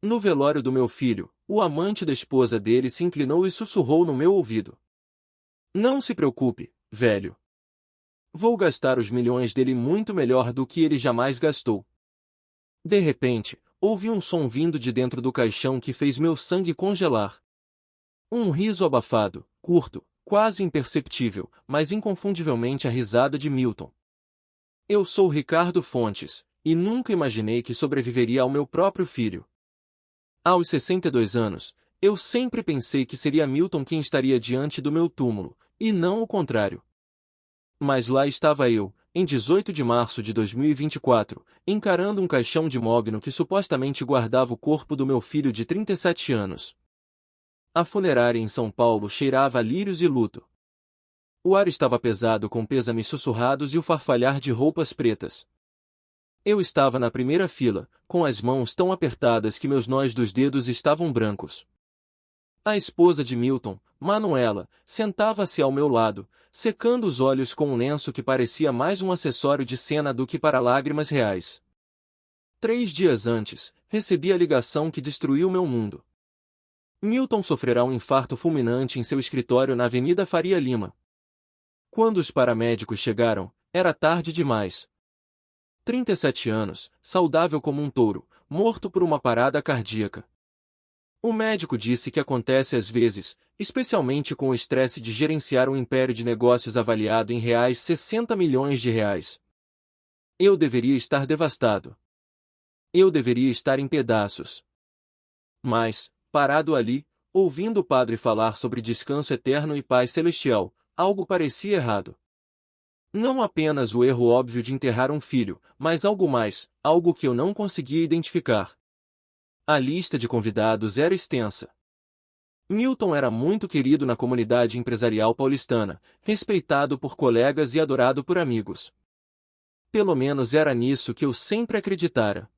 No velório do meu filho, o amante da esposa dele se inclinou e sussurrou no meu ouvido: Não se preocupe, velho. Vou gastar os milhões dele muito melhor do que ele jamais gastou. De repente, ouvi um som vindo de dentro do caixão que fez meu sangue congelar. Um riso abafado, curto, quase imperceptível, mas inconfundivelmente a risada de Milton. Eu sou Ricardo Fontes, e nunca imaginei que sobreviveria ao meu próprio filho. Aos 62 anos, eu sempre pensei que seria Milton quem estaria diante do meu túmulo, e não o contrário. Mas lá estava eu, em 18 de março de 2024, encarando um caixão de mogno que supostamente guardava o corpo do meu filho de 37 anos. A funerária em São Paulo cheirava a lírios e luto. O ar estava pesado com pêsames sussurrados e o farfalhar de roupas pretas. Eu estava na primeira fila, com as mãos tão apertadas que meus nós dos dedos estavam brancos. A esposa de Milton, Manuela, sentava-se ao meu lado, secando os olhos com um lenço que parecia mais um acessório de cena do que para lágrimas reais. 3 dias antes, recebi a ligação que destruiu meu mundo. Milton sofrerá um infarto fulminante em seu escritório na Avenida Faria Lima. Quando os paramédicos chegaram, era tarde demais. 37 anos, saudável como um touro, morto por uma parada cardíaca. O médico disse que acontece às vezes, especialmente com o estresse de gerenciar um império de negócios avaliado em reais 60 milhões de reais. Eu deveria estar devastado. Eu deveria estar em pedaços. Mas, parado ali, ouvindo o padre falar sobre descanso eterno e paz celestial, algo parecia errado. Não apenas o erro óbvio de enterrar um filho, mas algo mais, algo que eu não conseguia identificar. A lista de convidados era extensa. Milton era muito querido na comunidade empresarial paulistana, respeitado por colegas e adorado por amigos. Pelo menos era nisso que eu sempre acreditara.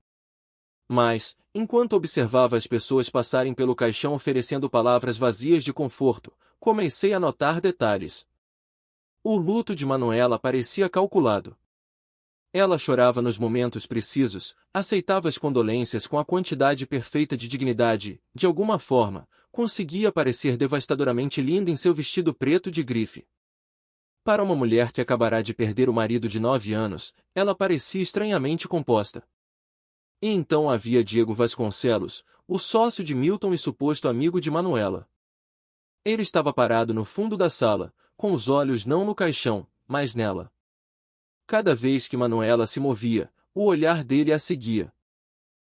Mas, enquanto observava as pessoas passarem pelo caixão oferecendo palavras vazias de conforto, comecei a notar detalhes. O luto de Manuela parecia calculado. Ela chorava nos momentos precisos, aceitava as condolências com a quantidade perfeita de dignidade e, de alguma forma, conseguia parecer devastadoramente linda em seu vestido preto de grife. Para uma mulher que acabará de perder o marido de 9 anos, ela parecia estranhamente composta. E então havia Diego Vasconcelos, o sócio de Milton e suposto amigo de Manuela. Ele estava parado no fundo da sala, com os olhos não no caixão, mas nela. Cada vez que Manuela se movia, o olhar dele a seguia.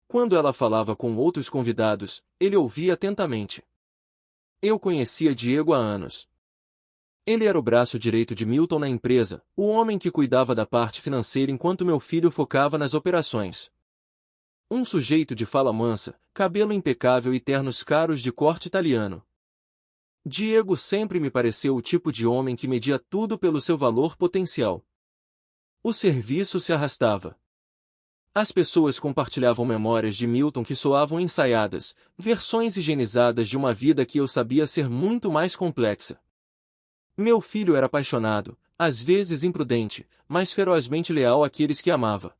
Quando ela falava com outros convidados, ele ouvia atentamente. Eu conhecia Diego há anos. Ele era o braço direito de Milton na empresa, o homem que cuidava da parte financeira enquanto meu filho focava nas operações. Um sujeito de fala mansa, cabelo impecável e ternos caros de corte italiano. Diego sempre me pareceu o tipo de homem que media tudo pelo seu valor potencial. O serviço se arrastava. As pessoas compartilhavam memórias de Milton que soavam ensaiadas, versões higienizadas de uma vida que eu sabia ser muito mais complexa. Meu filho era apaixonado, às vezes imprudente, mas ferozmente leal àqueles que amava.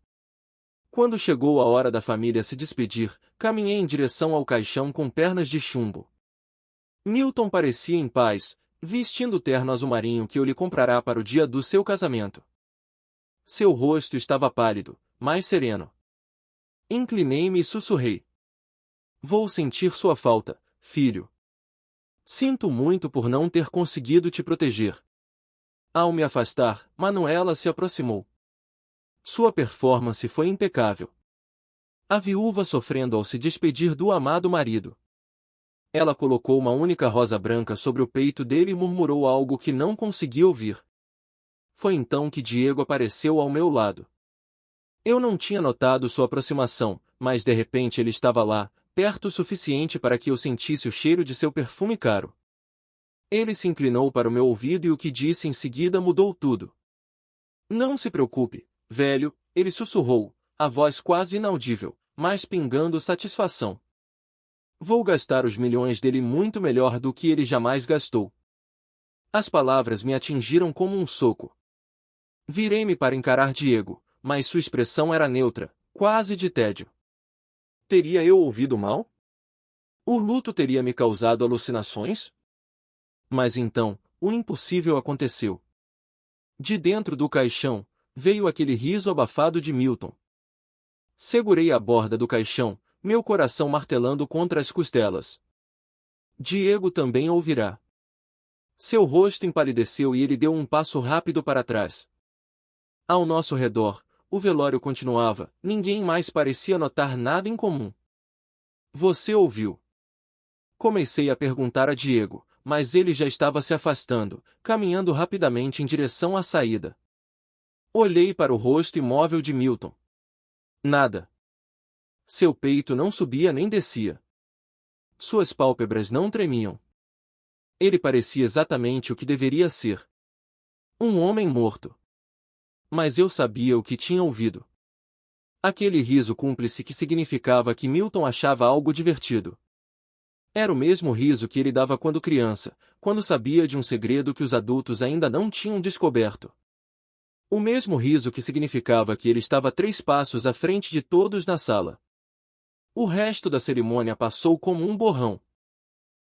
Quando chegou a hora da família se despedir, caminhei em direção ao caixão com pernas de chumbo. Milton parecia em paz, vestindo o terno azul marinho que eu lhe comprará para o dia do seu casamento. Seu rosto estava pálido, mas sereno. Inclinei-me e sussurrei: Vou sentir sua falta, filho. Sinto muito por não ter conseguido te proteger. Ao me afastar, Manuela se aproximou. Sua performance foi impecável. A viúva sofrendo ao se despedir do amado marido. Ela colocou uma única rosa branca sobre o peito dele e murmurou algo que não consegui ouvir. Foi então que Diego apareceu ao meu lado. Eu não tinha notado sua aproximação, mas de repente ele estava lá, perto o suficiente para que eu sentisse o cheiro de seu perfume caro. Ele se inclinou para o meu ouvido e o que disse em seguida mudou tudo. Não se preocupe, velho, ele sussurrou, a voz quase inaudível, mas pingando satisfação. Vou gastar os milhões dele muito melhor do que ele jamais gastou. As palavras me atingiram como um soco. Virei-me para encarar Diego, mas sua expressão era neutra, quase de tédio. Teria eu ouvido mal? O luto teria me causado alucinações? Mas então, o impossível aconteceu. De dentro do caixão, veio aquele riso abafado de Milton. Segurei a borda do caixão, meu coração martelando contra as costelas. Diego também ouvirá. Seu rosto empalideceu e ele deu um passo rápido para trás. Ao nosso redor, o velório continuava, ninguém mais parecia notar nada em comum. Você ouviu? Comecei a perguntar a Diego, mas ele já estava se afastando, caminhando rapidamente em direção à saída. Olhei para o rosto imóvel de Milton. Nada. Seu peito não subia nem descia. Suas pálpebras não tremiam. Ele parecia exatamente o que deveria ser. Um homem morto. Mas eu sabia o que tinha ouvido. Aquele riso cúmplice que significava que Milton achava algo divertido. Era o mesmo riso que ele dava quando criança, quando sabia de um segredo que os adultos ainda não tinham descoberto. O mesmo riso que significava que ele estava 3 passos à frente de todos na sala. O resto da cerimônia passou como um borrão.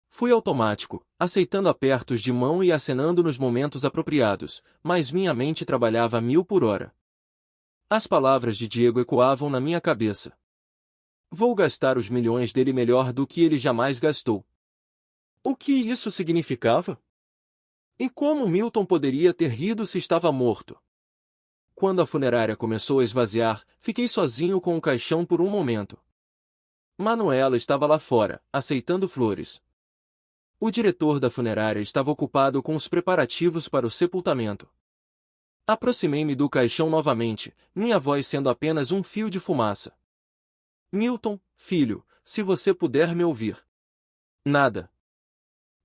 Fui automático, aceitando apertos de mão e acenando nos momentos apropriados, mas minha mente trabalhava a 1000 por hora. As palavras de Diego ecoavam na minha cabeça. Vou gastar os milhões dele melhor do que ele jamais gastou. O que isso significava? E como Milton poderia ter rido se estava morto? Quando a funerária começou a esvaziar, fiquei sozinho com o caixão por um momento. Manuela estava lá fora, aceitando flores. O diretor da funerária estava ocupado com os preparativos para o sepultamento. Aproximei-me do caixão novamente, minha voz sendo apenas um fio de fumaça. Milton, filho, se você puder me ouvir. Nada.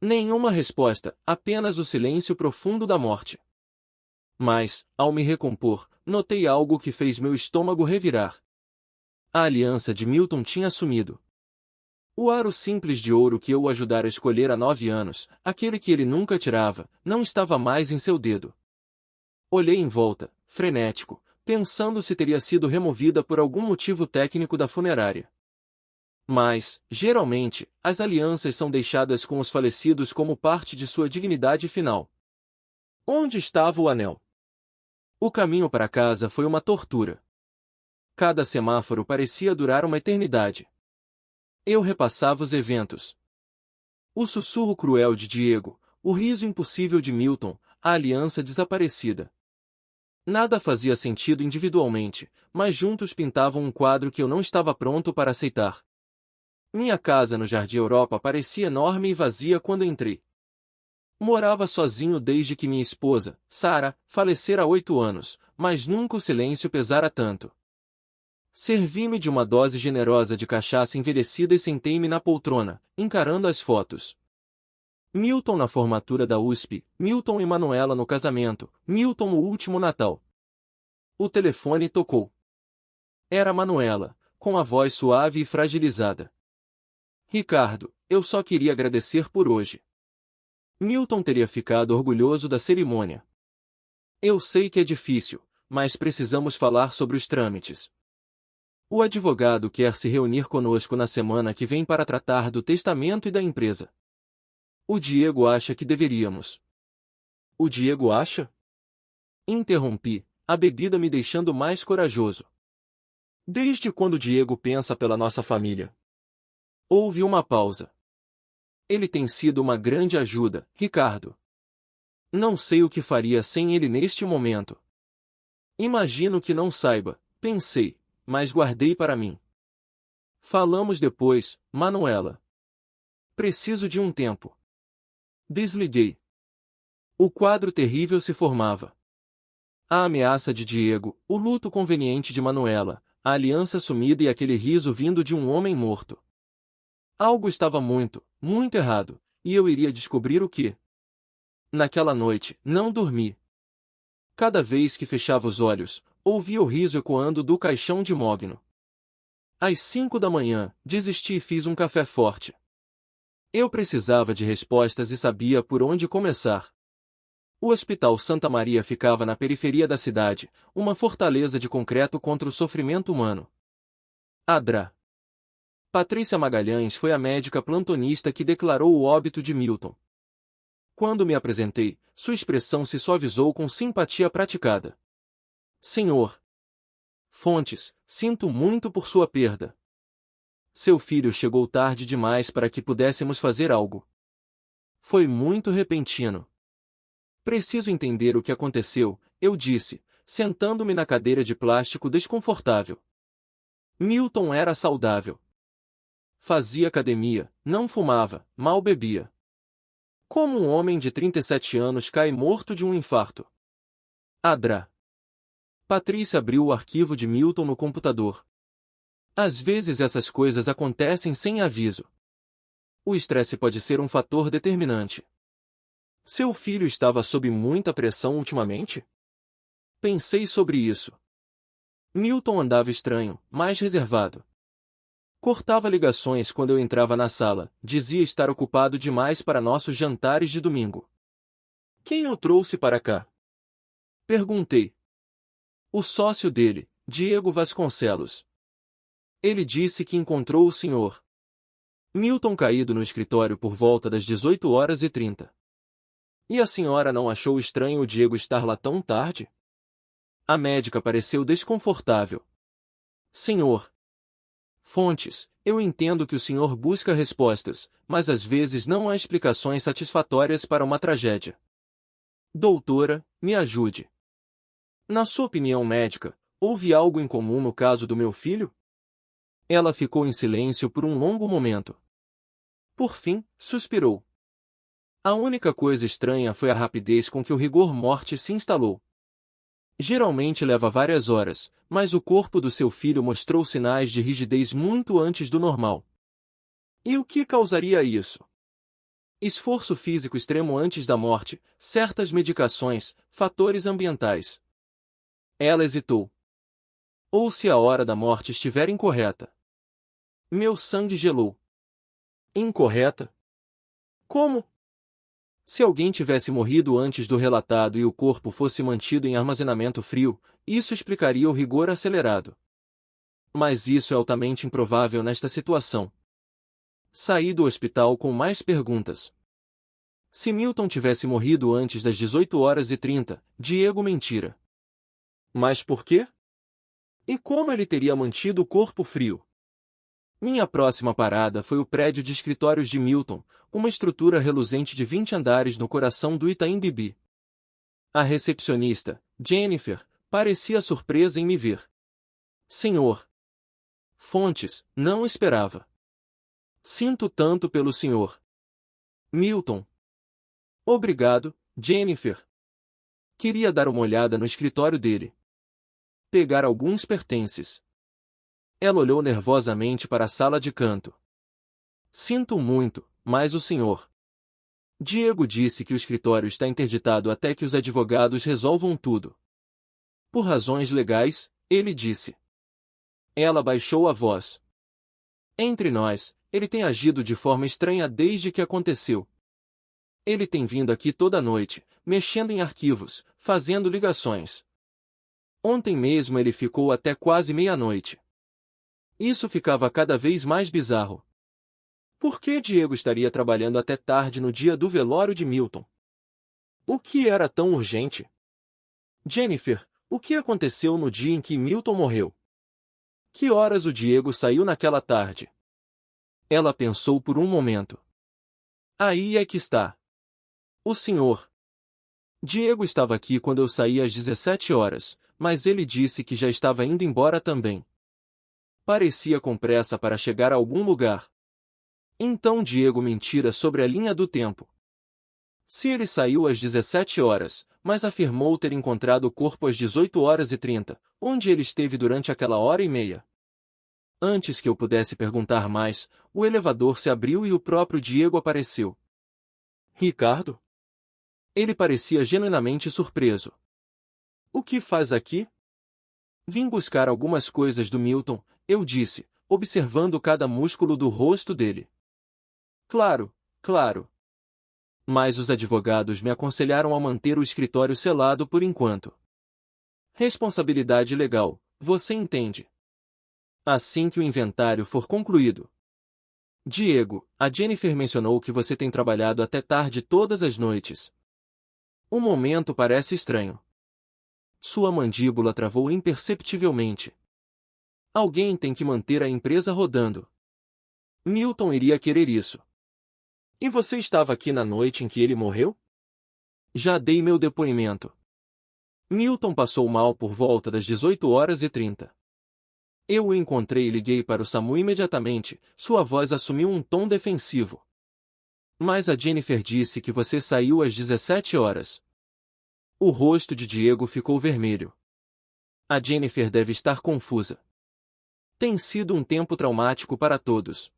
Nenhuma resposta, apenas o silêncio profundo da morte. Mas, ao me recompor, notei algo que fez meu estômago revirar. A aliança de Milton tinha sumido. O aro simples de ouro que eu o ajudara a escolher há 9 anos, aquele que ele nunca tirava, não estava mais em seu dedo. Olhei em volta, frenético, pensando se teria sido removida por algum motivo técnico da funerária. Mas, geralmente, as alianças são deixadas com os falecidos como parte de sua dignidade final. Onde estava o anel? O caminho para casa foi uma tortura. Cada semáforo parecia durar uma eternidade. Eu repassava os eventos. O sussurro cruel de Diego, o riso impossível de Milton, a aliança desaparecida. Nada fazia sentido individualmente, mas juntos pintavam um quadro que eu não estava pronto para aceitar. Minha casa no Jardim Europa parecia enorme e vazia quando entrei. Morava sozinho desde que minha esposa, Sarah, falecera há 8 anos, mas nunca o silêncio pesara tanto. Servi-me de uma dose generosa de cachaça envelhecida e sentei-me na poltrona, encarando as fotos. Milton na formatura da USP, Milton e Manuela no casamento, Milton no último Natal. O telefone tocou. Era Manuela, com a voz suave e fragilizada. Ricardo, eu só queria agradecer por hoje. Milton teria ficado orgulhoso da cerimônia. Eu sei que é difícil, mas precisamos falar sobre os trâmites. O advogado quer se reunir conosco na semana que vem para tratar do testamento e da empresa. O Diego acha que deveríamos. O Diego acha? Interrompi, a bebida me deixando mais corajoso. Desde quando o Diego pensa pela nossa família? Houve uma pausa. Ele tem sido uma grande ajuda, Ricardo. Não sei o que faria sem ele neste momento. Imagino que não saiba, pensei, mas guardei para mim. Falamos depois, Manuela. Preciso de um tempo. Desliguei. O quadro terrível se formava. A ameaça de Diego, o luto conveniente de Manuela, a aliança sumida e aquele riso vindo de um homem morto. Algo estava muito, muito errado, e eu iria descobrir o que. Naquela noite, não dormi. Cada vez que fechava os olhos, ouvia o riso ecoando do caixão de mogno. Às 5 da manhã, desisti e fiz um café forte. Eu precisava de respostas e sabia por onde começar. O Hospital Santa Maria ficava na periferia da cidade, uma fortaleza de concreto contra o sofrimento humano. Adra. Patrícia Magalhães foi a médica plantonista que declarou o óbito de Milton. Quando me apresentei, sua expressão se suavizou com simpatia praticada. Senhor Fontes, sinto muito por sua perda. Seu filho chegou tarde demais para que pudéssemos fazer algo. Foi muito repentino. Preciso entender o que aconteceu, eu disse, sentando-me na cadeira de plástico desconfortável. Milton era saudável. Fazia academia, não fumava, mal bebia. Como um homem de 37 anos cai morto de um infarto? Adra. Patrícia abriu o arquivo de Milton no computador. Às vezes essas coisas acontecem sem aviso. O estresse pode ser um fator determinante. Seu filho estava sob muita pressão ultimamente? Pensei sobre isso. Milton andava estranho, mais reservado. Cortava ligações quando eu entrava na sala, dizia estar ocupado demais para nossos jantares de domingo. Quem o trouxe para cá? Perguntei. O sócio dele, Diego Vasconcelos. Ele disse que encontrou o Sr. Milton caído no escritório por volta das 18h30. E a senhora não achou estranho o Diego estar lá tão tarde? A médica pareceu desconfortável. Senhor Fontes, eu entendo que o senhor busca respostas, mas às vezes não há explicações satisfatórias para uma tragédia. Doutora, me ajude. Na sua opinião médica, houve algo em comum no caso do meu filho? Ela ficou em silêncio por um longo momento. Por fim, suspirou. A única coisa estranha foi a rapidez com que o rigor mortis se instalou. Geralmente leva várias horas, mas o corpo do seu filho mostrou sinais de rigidez muito antes do normal. E o que causaria isso? Esforço físico extremo antes da morte, certas medicações, fatores ambientais. Ela hesitou. Ou se a hora da morte estiver incorreta. Meu sangue gelou. Incorreta? Como? Se alguém tivesse morrido antes do relatado e o corpo fosse mantido em armazenamento frio, isso explicaria o rigor acelerado. Mas isso é altamente improvável nesta situação. Saí do hospital com mais perguntas. Se Milton tivesse morrido antes das 18h30, Diego mentira. Mas por quê? E como ele teria mantido o corpo frio? Minha próxima parada foi o prédio de escritórios de Milton, uma estrutura reluzente de 20 andares no coração do Itaim Bibi. A recepcionista, Jennifer, parecia surpresa em me ver. Senhor Fontes, não esperava. Sinto tanto pelo senhor Milton. Obrigado, Jennifer. Queria dar uma olhada no escritório dele. Pegar alguns pertences. Ela olhou nervosamente para a sala de canto. Sinto muito, mas o senhor Diego disse que o escritório está interditado até que os advogados resolvam tudo. Por razões legais, ele disse. Ela baixou a voz. Entre nós, ele tem agido de forma estranha desde que aconteceu. Ele tem vindo aqui toda noite, mexendo em arquivos, fazendo ligações. Ontem mesmo ele ficou até quase meia-noite. Isso ficava cada vez mais bizarro. Por que Diego estaria trabalhando até tarde no dia do velório de Milton? O que era tão urgente? Jennifer, o que aconteceu no dia em que Milton morreu? Que horas o Diego saiu naquela tarde? Ela pensou por um momento. Aí é que está. O senhor Diego estava aqui quando eu saí às 17 horas, mas ele disse que já estava indo embora também. Parecia com pressa para chegar a algum lugar. Então Diego mentira sobre a linha do tempo. Se ele saiu às 17 horas, mas afirmou ter encontrado o corpo às 18h30, onde ele esteve durante aquela hora e meia? Antes que eu pudesse perguntar mais, o elevador se abriu e o próprio Diego apareceu. Ricardo? Ele parecia genuinamente surpreso. O que faz aqui? Vim buscar algumas coisas do Milton, eu disse, observando cada músculo do rosto dele. Claro, claro. Mas os advogados me aconselharam a manter o escritório selado por enquanto. Responsabilidade legal, você entende. Assim que o inventário for concluído, Diego, a Jennifer mencionou que você tem trabalhado até tarde todas as noites. O momento parece estranho. Sua mandíbula travou imperceptivelmente. Alguém tem que manter a empresa rodando. Milton iria querer isso. E você estava aqui na noite em que ele morreu? Já dei meu depoimento. Milton passou mal por volta das 18h30. Eu o encontrei e liguei para o SAMU imediatamente, sua voz assumiu um tom defensivo. Mas a Jennifer disse que você saiu às 17 horas. O rosto de Diego ficou vermelho. A Jennifer deve estar confusa. Tem sido um tempo traumático para todos.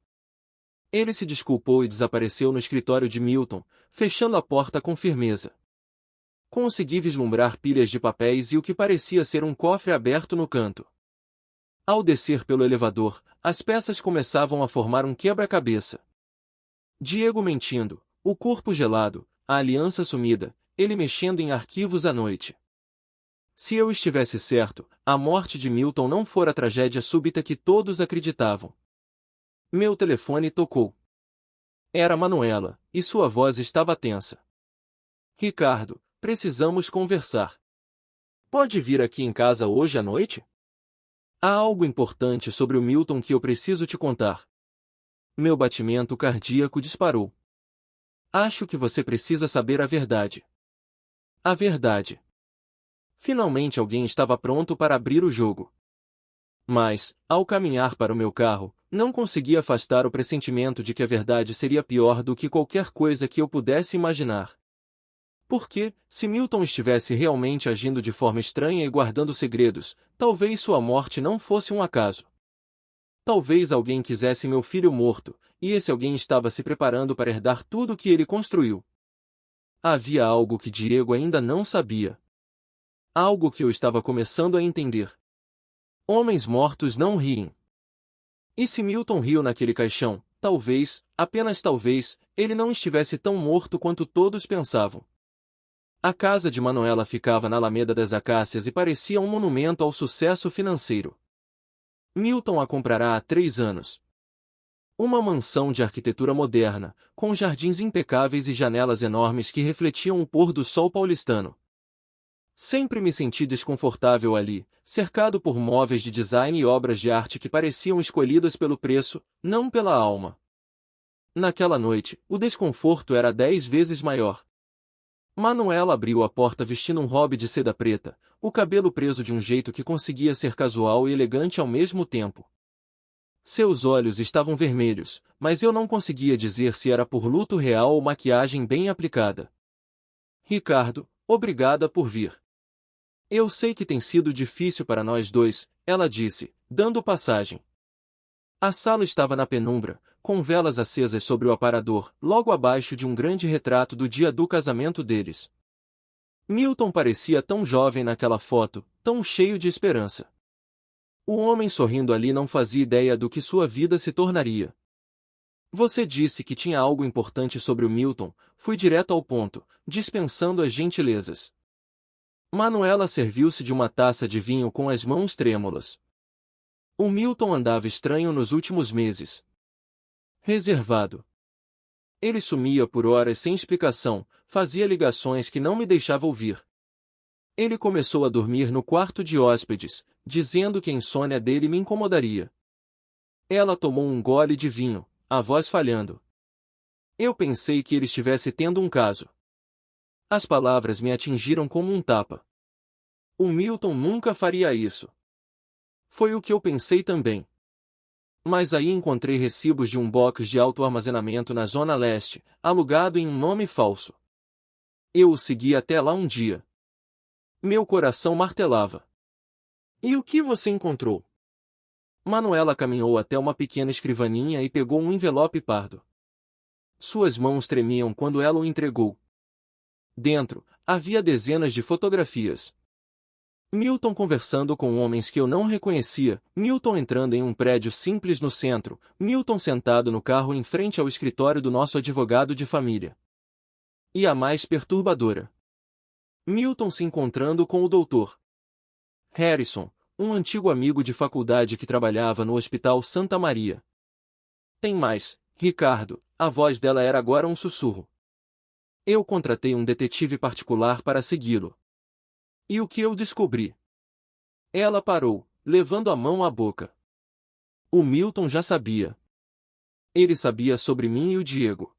Ele se desculpou e desapareceu no escritório de Milton, fechando a porta com firmeza. Consegui vislumbrar pilhas de papéis e o que parecia ser um cofre aberto no canto. Ao descer pelo elevador, as peças começavam a formar um quebra-cabeça. Diego mentindo, o corpo gelado, a aliança sumida, ele mexendo em arquivos à noite. Se eu estivesse certo, a morte de Milton não fora a tragédia súbita que todos acreditavam. Meu telefone tocou. Era Manuela, e sua voz estava tensa. Ricardo, precisamos conversar. Pode vir aqui em casa hoje à noite? Há algo importante sobre o Milton que eu preciso te contar. Meu batimento cardíaco disparou. Acho que você precisa saber a verdade. A verdade. Finalmente alguém estava pronto para abrir o jogo. Mas, ao caminhar para o meu carro, não consegui afastar o pressentimento de que a verdade seria pior do que qualquer coisa que eu pudesse imaginar. Porque, se Milton estivesse realmente agindo de forma estranha e guardando segredos, talvez sua morte não fosse um acaso. Talvez alguém quisesse meu filho morto, e esse alguém estava se preparando para herdar tudo o que ele construiu. Havia algo que Diego ainda não sabia. Algo que eu estava começando a entender. Homens mortos não riem. E se Milton riu naquele caixão, talvez, apenas talvez, ele não estivesse tão morto quanto todos pensavam. A casa de Manuela ficava na Alameda das Acácias e parecia um monumento ao sucesso financeiro. Milton a comprará há 3 anos. Uma mansão de arquitetura moderna, com jardins impecáveis e janelas enormes que refletiam o pôr do sol paulistano. Sempre me senti desconfortável ali, cercado por móveis de design e obras de arte que pareciam escolhidas pelo preço, não pela alma. Naquela noite, o desconforto era 10 vezes maior. Manuela abriu a porta vestindo um hobby de seda preta, o cabelo preso de um jeito que conseguia ser casual e elegante ao mesmo tempo. Seus olhos estavam vermelhos, mas eu não conseguia dizer se era por luto real ou maquiagem bem aplicada. Ricardo, obrigada por vir. Eu sei que tem sido difícil para nós dois, ela disse, dando passagem. A sala estava na penumbra, com velas acesas sobre o aparador, logo abaixo de um grande retrato do dia do casamento deles. Milton parecia tão jovem naquela foto, tão cheio de esperança. O homem sorrindo ali não fazia ideia do que sua vida se tornaria. Você disse que tinha algo importante sobre o Milton, fui direto ao ponto, dispensando as gentilezas. Manuela serviu-se de uma taça de vinho com as mãos trêmulas. O Milton andava estranho nos últimos meses. Reservado. Ele sumia por horas sem explicação, fazia ligações que não me deixava ouvir. Ele começou a dormir no quarto de hóspedes, dizendo que a insônia dele me incomodaria. Ela tomou um gole de vinho, a voz falhando. Eu pensei que ele estivesse tendo um caso. As palavras me atingiram como um tapa. O Milton nunca faria isso. Foi o que eu pensei também. Mas aí encontrei recibos de um box de autoarmazenamento na Zona Leste, alugado em um nome falso. Eu o segui até lá um dia. Meu coração martelava. E o que você encontrou? Manuela caminhou até uma pequena escrivaninha e pegou um envelope pardo. Suas mãos tremiam quando ela o entregou. Dentro, havia dezenas de fotografias. Milton conversando com homens que eu não reconhecia, Milton entrando em um prédio simples no centro, Milton sentado no carro em frente ao escritório do nosso advogado de família. E a mais perturbadora. Milton se encontrando com o Dr. Harrison, um antigo amigo de faculdade que trabalhava no Hospital Santa Maria. Tem mais, Ricardo, a voz dela era agora um sussurro. Eu contratei um detetive particular para segui-lo. E o que eu descobri? Ela parou, levando a mão à boca. O Milton já sabia. Ele sabia sobre mim e o Diego.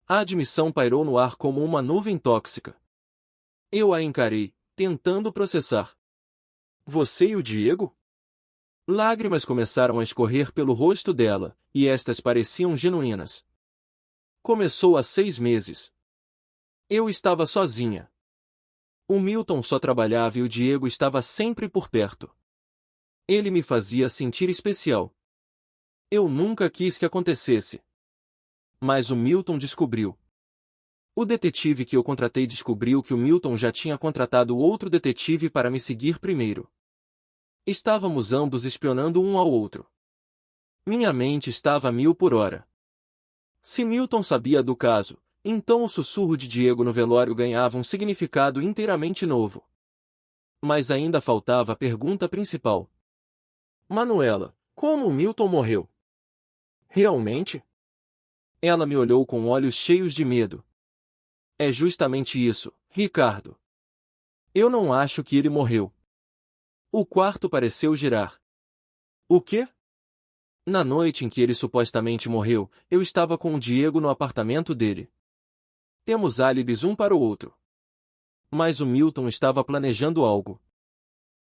A admissão pairou no ar como uma nuvem tóxica. Eu a encarei, tentando processar. Você e o Diego? Lágrimas começaram a escorrer pelo rosto dela, e estas pareciam genuínas. Começou há 6 meses. Eu estava sozinha. O Milton só trabalhava e o Diego estava sempre por perto. Ele me fazia sentir especial. Eu nunca quis que acontecesse. Mas o Milton descobriu. O detetive que eu contratei descobriu que o Milton já tinha contratado outro detetive para me seguir primeiro. Estávamos ambos espionando um ao outro. Minha mente estava a 1000 por hora. Se Milton sabia do caso, então o sussurro de Diego no velório ganhava um significado inteiramente novo. Mas ainda faltava a pergunta principal. Manuela, como o Milton morreu? Realmente? Ela me olhou com olhos cheios de medo. É justamente isso, Ricardo. Eu não acho que ele morreu. O quarto pareceu girar. O quê? Na noite em que ele supostamente morreu, eu estava com o Diego no apartamento dele. Temos álibis um para o outro. Mas o Milton estava planejando algo.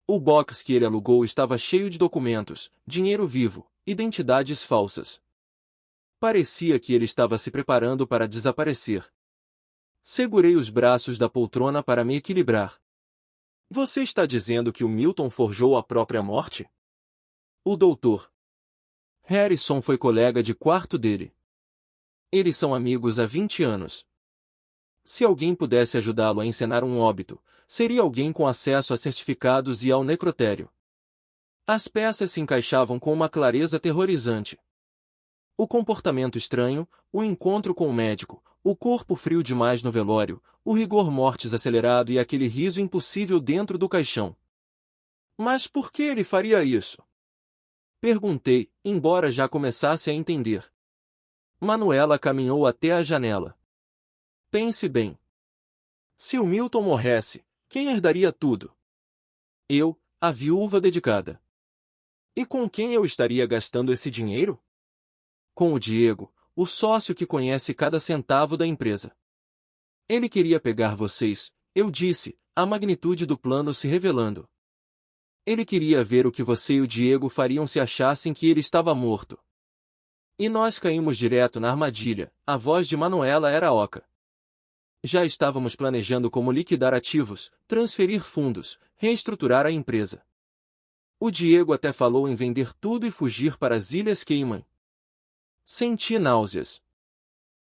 O box que ele alugou estava cheio de documentos, dinheiro vivo, identidades falsas. Parecia que ele estava se preparando para desaparecer. Segurei os braços da poltrona para me equilibrar. Você está dizendo que o Milton forjou a própria morte? O doutor Harrison foi colega de quarto dele. Eles são amigos há 20 anos. Se alguém pudesse ajudá-lo a encenar um óbito, seria alguém com acesso a certificados e ao necrotério. As peças se encaixavam com uma clareza aterrorizante. O comportamento estranho, o encontro com o médico, o corpo frio demais no velório, o rigor mortis acelerado e aquele riso impossível dentro do caixão. Mas por que ele faria isso? Perguntei, embora já começasse a entender. Manuela caminhou até a janela. Pense bem. Se o Milton morresse, quem herdaria tudo? Eu, a viúva dedicada. E com quem eu estaria gastando esse dinheiro? Com o Diego, o sócio que conhece cada centavo da empresa. Ele queria pegar vocês, eu disse, a magnitude do plano se revelando. Ele queria ver o que você e o Diego fariam se achassem que ele estava morto. E nós caímos direto na armadilha, a voz de Manuela era oca. Já estávamos planejando como liquidar ativos, transferir fundos, reestruturar a empresa. O Diego até falou em vender tudo e fugir para as Ilhas Cayman. Senti náuseas.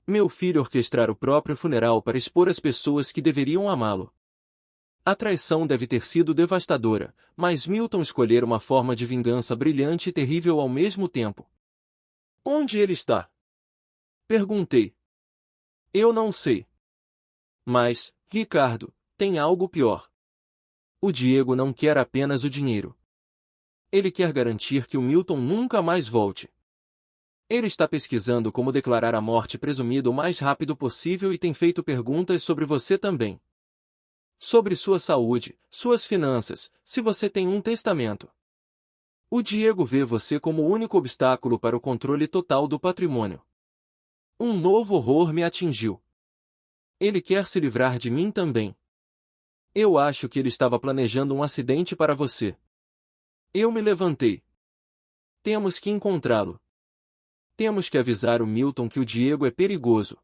Meu filho orquestrar o próprio funeral para expor as pessoas que deveriam amá-lo. A traição deve ter sido devastadora, mas Milton escolher uma forma de vingança brilhante e terrível ao mesmo tempo. Onde ele está? Perguntei. Eu não sei. Mas, Ricardo, tem algo pior. O Diego não quer apenas o dinheiro. Ele quer garantir que o Milton nunca mais volte. Ele está pesquisando como declarar a morte presumida o mais rápido possível e tem feito perguntas sobre você também. Sobre sua saúde, suas finanças, se você tem um testamento. O Diego vê você como o único obstáculo para o controle total do patrimônio. Um novo horror me atingiu. Ele quer se livrar de mim também. Eu acho que ele estava planejando um acidente para você. Eu me levantei. Temos que encontrá-lo. Temos que avisar o Milton que o Diego é perigoso.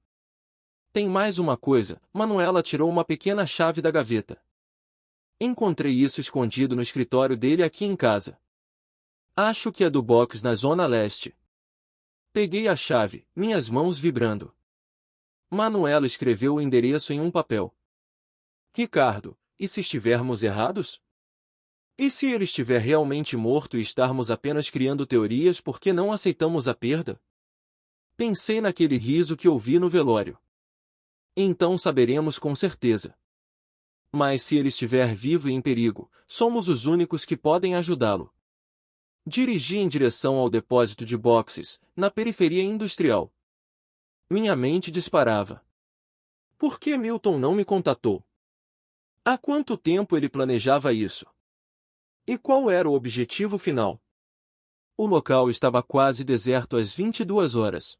Tem mais uma coisa, Manuela tirou uma pequena chave da gaveta. Encontrei isso escondido no escritório dele aqui em casa. Acho que é do box na Zona Leste. Peguei a chave, minhas mãos vibrando. Manuela escreveu o endereço em um papel. Ricardo, e se estivermos errados? E se ele estiver realmente morto e estarmos apenas criando teorias porque não aceitamos a perda? Pensei naquele riso que ouvi no velório. Então saberemos com certeza. Mas se ele estiver vivo e em perigo, somos os únicos que podem ajudá-lo. Dirigi em direção ao depósito de boxes, na periferia industrial. Minha mente disparava. Por que Milton não me contatou? Há quanto tempo ele planejava isso? E qual era o objetivo final? O local estava quase deserto às 22 horas.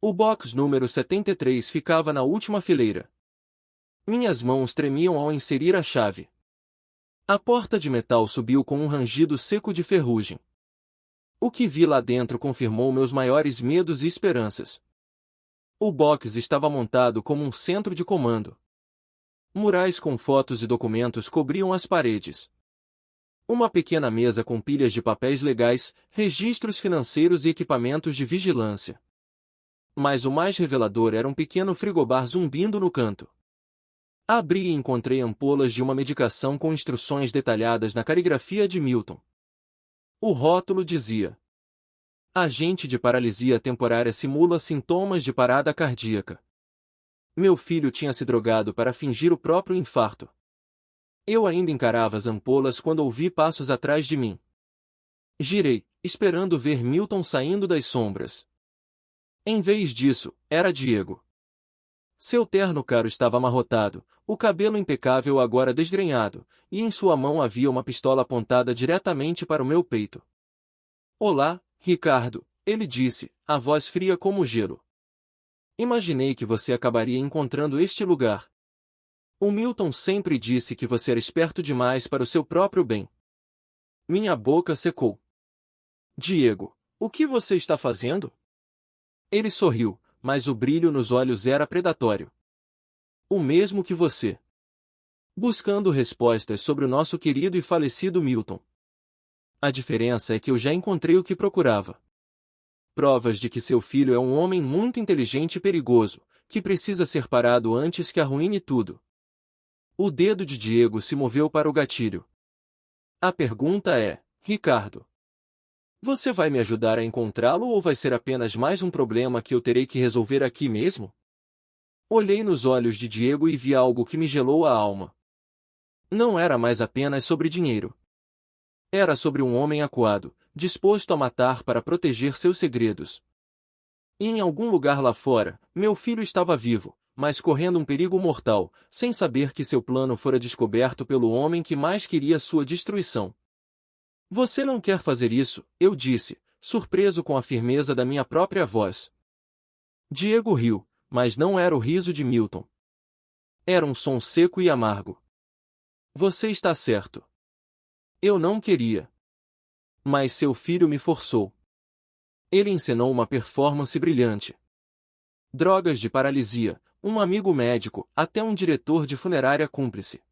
O box número 73 ficava na última fileira. Minhas mãos tremiam ao inserir a chave. A porta de metal subiu com um rangido seco de ferrugem. O que vi lá dentro confirmou meus maiores medos e esperanças. O box estava montado como um centro de comando. Murais com fotos e documentos cobriam as paredes. Uma pequena mesa com pilhas de papéis legais, registros financeiros e equipamentos de vigilância. Mas o mais revelador era um pequeno frigobar zumbindo no canto. Abri e encontrei ampolas de uma medicação com instruções detalhadas na caligrafia de Milton. O rótulo dizia: agente de paralisia temporária simula sintomas de parada cardíaca. Meu filho tinha se drogado para fingir o próprio infarto. Eu ainda encarava as ampolas quando ouvi passos atrás de mim. Girei, esperando ver Milton saindo das sombras. Em vez disso, era Diego. Seu terno caro estava amarrotado, o cabelo impecável agora desgrenhado, e em sua mão havia uma pistola apontada diretamente para o meu peito. Olá, Ricardo, ele disse, a voz fria como gelo. Imaginei que você acabaria encontrando este lugar. O Milton sempre disse que você era esperto demais para o seu próprio bem. Minha boca secou. Diego, o que você está fazendo? Ele sorriu, mas o brilho nos olhos era predatório. O mesmo que você. Buscando respostas sobre o nosso querido e falecido Milton. A diferença é que eu já encontrei o que procurava. Provas de que seu filho é um homem muito inteligente e perigoso, que precisa ser parado antes que arruine tudo. O dedo de Diego se moveu para o gatilho. A pergunta é, Ricardo, você vai me ajudar a encontrá-lo ou vai ser apenas mais um problema que eu terei que resolver aqui mesmo? Olhei nos olhos de Diego e vi algo que me gelou a alma. Não era mais apenas sobre dinheiro. Era sobre um homem acuado, disposto a matar para proteger seus segredos. E em algum lugar lá fora, meu filho estava vivo, mas correndo um perigo mortal, sem saber que seu plano fora descoberto pelo homem que mais queria sua destruição. Você não quer fazer isso, eu disse, surpreso com a firmeza da minha própria voz. Diego riu, mas não era o riso de Milton. Era um som seco e amargo. Você está certo. Eu não queria. Mas seu filho me forçou. Ele encenou uma performance brilhante. Drogas de paralisia, um amigo médico, até um diretor de funerária cúmplice.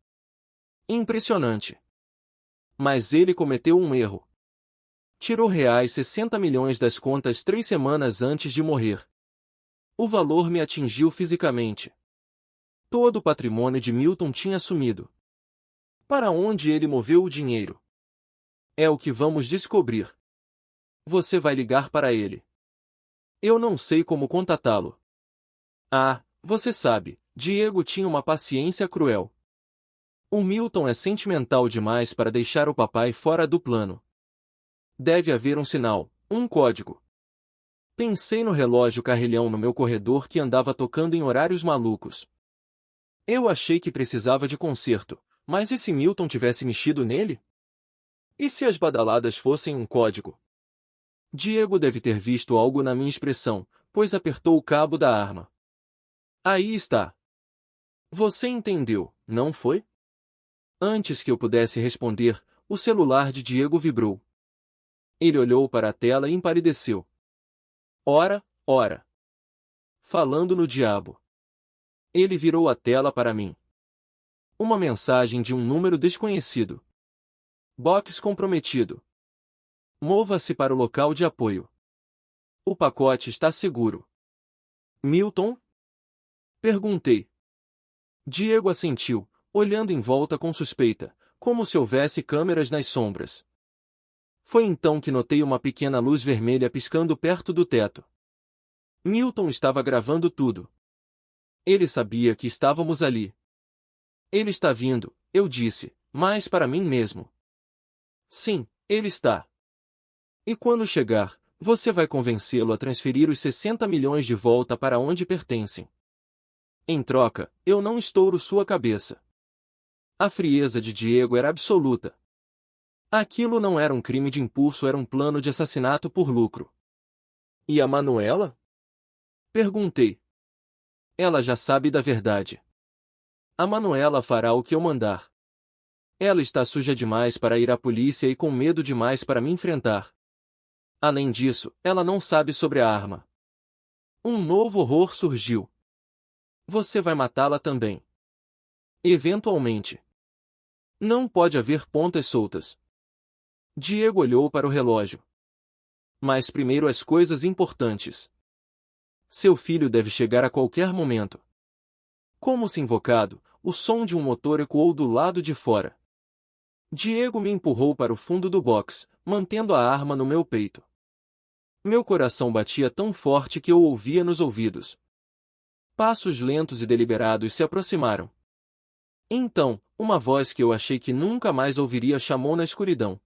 Impressionante. Mas ele cometeu um erro. Tirou reais 60 milhões das contas 3 semanas antes de morrer. O valor me atingiu fisicamente. Todo o patrimônio de Milton tinha sumido. Para onde ele moveu o dinheiro? É o que vamos descobrir. Você vai ligar para ele. Eu não sei como contatá-lo. Ah, você sabe, Diego tinha uma paciência cruel. O Milton é sentimental demais para deixar o papai fora do plano. Deve haver um sinal, um código. Pensei no relógio carrilhão no meu corredor que andava tocando em horários malucos. Eu achei que precisava de conserto, mas e se Milton tivesse mexido nele? E se as badaladas fossem um código? Diego deve ter visto algo na minha expressão, pois apertou o cabo da arma. Aí está. Você entendeu, não foi? Antes que eu pudesse responder, o celular de Diego vibrou. Ele olhou para a tela e empalideceu. Ora, ora. Falando no diabo. Ele virou a tela para mim. Uma mensagem de um número desconhecido. Box comprometido. Mova-se para o local de apoio. O pacote está seguro. Milton? Perguntei. Diego assentiu, olhando em volta com suspeita, como se houvesse câmeras nas sombras. Foi então que notei uma pequena luz vermelha piscando perto do teto. Milton estava gravando tudo. Ele sabia que estávamos ali. Ele está vindo, eu disse, mas para mim mesmo. Sim, ele está. E quando chegar, você vai convencê-lo a transferir os 60 milhões de volta para onde pertencem. Em troca, eu não estouro sua cabeça. A frieza de Diego era absoluta. Aquilo não era um crime de impulso, era um plano de assassinato por lucro. E a Manuela? Perguntei. Ela já sabe da verdade. A Manuela fará o que eu mandar. Ela está suja demais para ir à polícia e com medo demais para me enfrentar. Além disso, ela não sabe sobre a arma. Um novo horror surgiu. Você vai matá-la também. Eventualmente. Não pode haver pontas soltas. Diego olhou para o relógio. Mas primeiro as coisas importantes. Seu filho deve chegar a qualquer momento. Como se invocado, o som de um motor ecoou do lado de fora. Diego me empurrou para o fundo do box, mantendo a arma no meu peito. Meu coração batia tão forte que eu ouvia nos ouvidos. Passos lentos e deliberados se aproximaram. Então, uma voz que eu achei que nunca mais ouviria chamou na escuridão.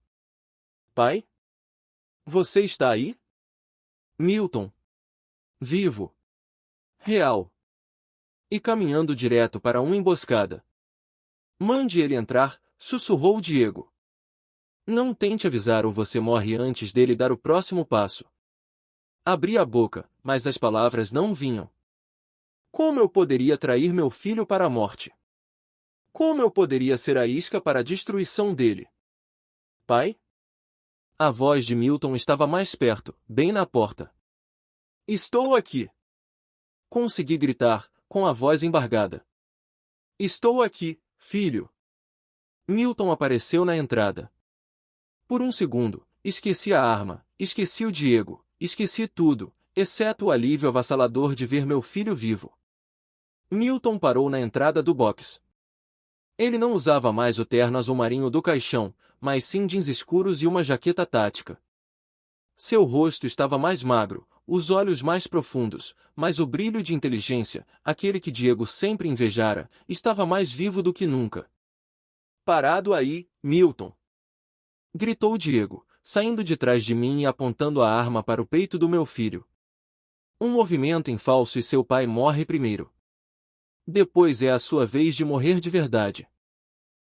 Pai? Você está aí? Milton. Vivo. Real. E caminhando direto para uma emboscada. Mande ele entrar, sussurrou Diego. Não tente avisar ou você morre antes dele dar o próximo passo. Abri a boca, mas as palavras não vinham. Como eu poderia trair meu filho para a morte? Como eu poderia ser a isca para a destruição dele? Pai? A voz de Milton estava mais perto, bem na porta. Estou aqui. Consegui gritar, com a voz embargada. Estou aqui, filho. Milton apareceu na entrada. Por um segundo, esqueci a arma, esqueci o Diego, esqueci tudo, exceto o alívio avassalador de ver meu filho vivo. Milton parou na entrada do box. Ele não usava mais o terno azul marinho do caixão, mas sim jeans escuros e uma jaqueta tática. Seu rosto estava mais magro, os olhos mais profundos, mas o brilho de inteligência, aquele que Diego sempre invejara, estava mais vivo do que nunca. Parado aí, Milton! Gritou Diego, saindo de trás de mim e apontando a arma para o peito do meu filho. Um movimento em falso e seu pai morre primeiro. Depois é a sua vez de morrer de verdade.